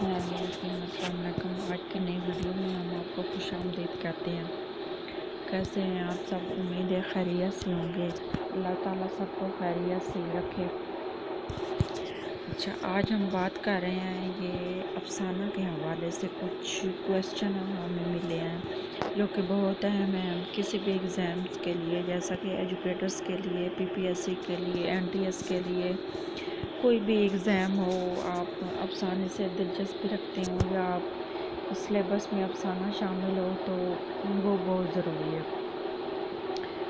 السلام علیکم۔ آج کی نئی ویڈیو میں ہم آپ کو خوش آمدید کہتے ہیں۔ کیسے ہیں آپ سب؟ امید ہے خیریت سے ہوں گے۔ اللہ تعالیٰ سب کو خیریت سے رکھے۔ اچھا، آج ہم بات کر رہے ہیں یہ افسانہ کے حوالے سے کچھ کویسچن ہمیں ملے ہیں جو کہ بہت اہم ہیں کسی بھی ایگزامس کے لیے، جیسا کہ ایجوکیٹرز کے لیے، پی پی ایس سی کے لیے، این ٹی ایس کے لیے، کوئی بھی ایگزام ہو، آپ افسانے سے دلچسپی رکھتے ہوں یا آپ سلیبس میں افسانہ شامل ہو تو وہ بہت ضروری ہے۔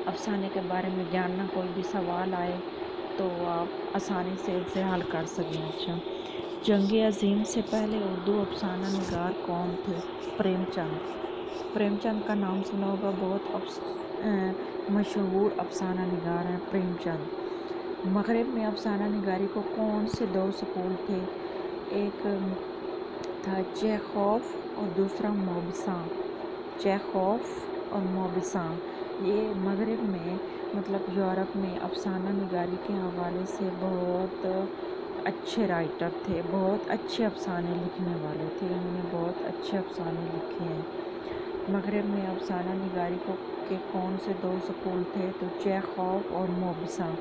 افسانے کے بارے میں جاننا، کوئی بھی سوال آئے تو آپ آسانی سے اسے حل کر سکیں۔ اچھا، جنگ عظیم سے پہلے اردو افسانہ نگار کون تھے؟ پریم چند۔ پریم چند کا نام سنا ہوگا، بہت مشہور افسانہ نگار ہیں پریم چند۔ مغرب میں افسانہ نگاری کو کون سے دو سکول تھے؟ ایک تھا چیخوف اور دوسرا موبساں۔ چیخوف اور موبساں یہ مغرب میں یورپ میں افسانہ نگاری کے حوالے سے بہت اچھے رائٹر تھے، بہت اچھے افسانے لکھنے والے تھے، انہوں نے بہت اچھے افسانے لکھے ہیں۔ مغرب میں افسانہ نگاری کے کون سے دو سکول تھے؟ تو چیخوف اور موبساں۔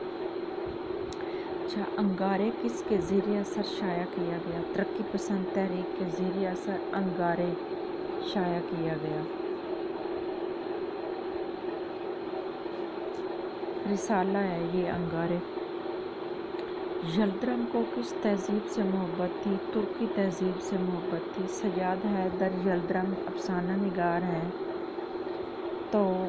اچھا، انگارے کس کے زیر اثر شائع کیا گیا؟ ترقی پسند تحریک کے زیر اثر انگارے شائع کیا گیا۔ رسالہ ہے یہ انگارے۔ یلدرم کو کس تہذیب سے محبت تھی؟ ترکی تہذیب سے محبت تھی۔ سجاد حیدر یلدرم افسانہ نگار ہیں تو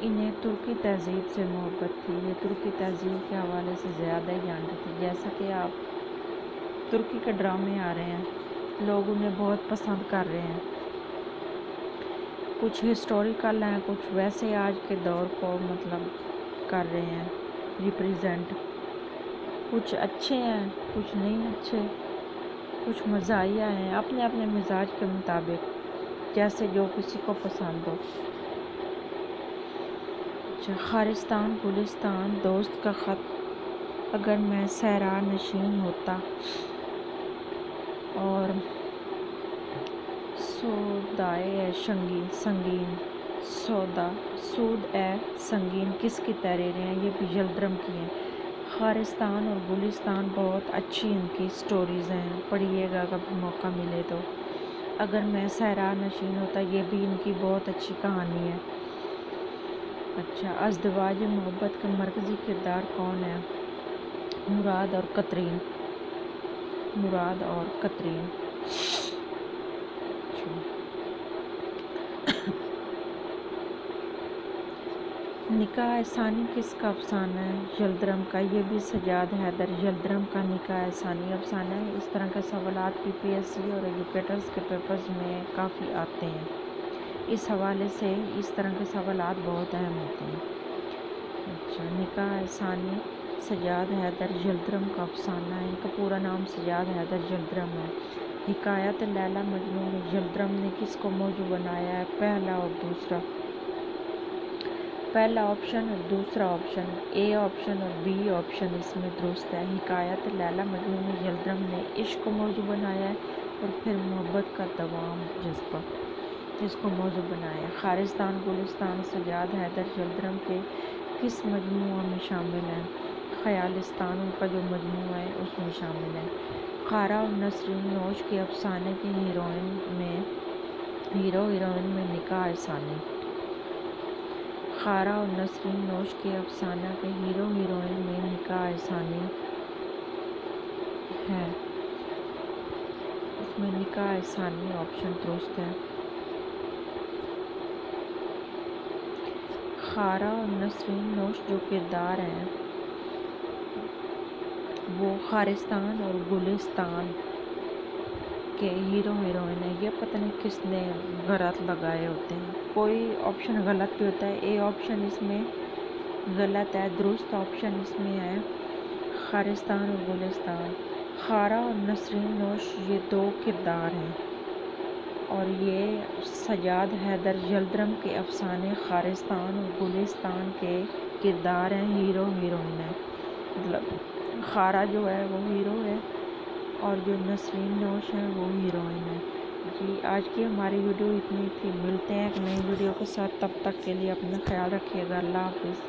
انہیں ترکی تہذیب سے محبت تھی، یہ ترکی تہذیب کے حوالے سے زیادہ ہی جانتے تھے۔ جیسا کہ آپ ترکی کے ڈرامے آ رہے ہیں، لوگ انہیں بہت پسند کر رہے ہیں، کچھ ہسٹوریکل ہیں، کچھ ویسے آج کے دور کو کر رہے ہیں ریپریزنٹ، کچھ اچھے ہیں کچھ نہیں اچھے، کچھ مزاحیہ ہیں، اپنے اپنے مزاج کے مطابق جیسے جو کسی کو پسند ہو۔ اچھا، خارستان گلستان دوست کا خط اگر میں صحرا نشین ہوتا اور سودائے سنگین سود اے سنگین کس کی تحریریں ہیں؟ یہ بھی یلدرم کی ہیں۔ خارستان اور گلستان بہت اچھی ان کی سٹوریز ہیں، پڑھیے گا کبھی موقع ملے تو۔ اگر میں صحرا نشین ہوتا یہ بھی ان کی بہت اچھی کہانی ہے۔ اچھا، ازدواج محبت کا مرکزی کردار کون ہے؟ مراد اور قطرین۔ مراد اور قطرین۔ نکاح ثانی کس کا افسانہ ہے؟ یلدرم کا۔ یہ بھی سجاد حیدر یلدرم کا نکاح ثانی افسانہ ہے۔ اس طرح کے سوالات پی پی ایس سی اور ایجوکیٹرز کے پیپرز میں کافی آتے ہیں، اس حوالے سے اس طرح کے سوالات بہت اہم ہوتے ہیں۔ اچھا، نکاح ثانی سجاد حیدر یلدرم کا افسانہ ہے، ان کا پورا نام سجاد حیدر یلدرم ہے۔ حکایت لیلی مجنوں میں یلدرم نے کس کو موضوع بنایا ہے؟ پہلا اور دوسرا۔ پہلا آپشن اور دوسرا آپشن، اے آپشن اور بی آپشن اس میں درست ہے۔ حکایت لیلی مجنوں میں یلدرم نے عشق کو موضوع بنایا ہے اور پھر محبت کا دوام جذبہ اس کو موضوع بنایا ہے۔ خارستان گلستان سجاد حیدر یلدرم کے کس مجموعہ میں شامل ہیں؟ خیالستان ان کا جو مجموعہ ہے اس میں شامل ہے۔ خارا اور نسرین نوش کے افسانے کے ہیرو ہیروئن میں نکاح ثانی۔ خارا اور نسرین نوش کے افسانہ کے ہیرو ہیروئن میں نکاح ثانی ہے، اس میں نکاح ثانی آپشن درست ہے۔ خارا اور نسرین نوش جو کردار ہیں وہ خارستان اور گلستان کے ہیرو ہیروئن ہیں۔ یہ پتہ نہیں کس نے غلط لگائے ہوتے ہیں، کوئی آپشن غلط بھی ہوتا ہے۔ اے آپشن اس میں غلط ہے، درست آپشن اس میں ہے خارستان اور گلستان۔ خارا اور نسرین نوش یہ دو کردار ہیں اور یہ سجاد حیدر یلدرم کے افسانے خارستان اور گلستان کے کردار ہیں، ہیرو ہیروئن ہیں۔ خارا جو ہے وہ ہیرو ہے اور جو نسرین نوش ہے وہ ہیروئن ہے۔ جی آج کی ہماری ویڈیو اتنی تھی، ملتے ہیں ایک نئی ویڈیو کے ساتھ، تب تک کے لیے اپنا خیال رکھیے گا، اللہ حافظ۔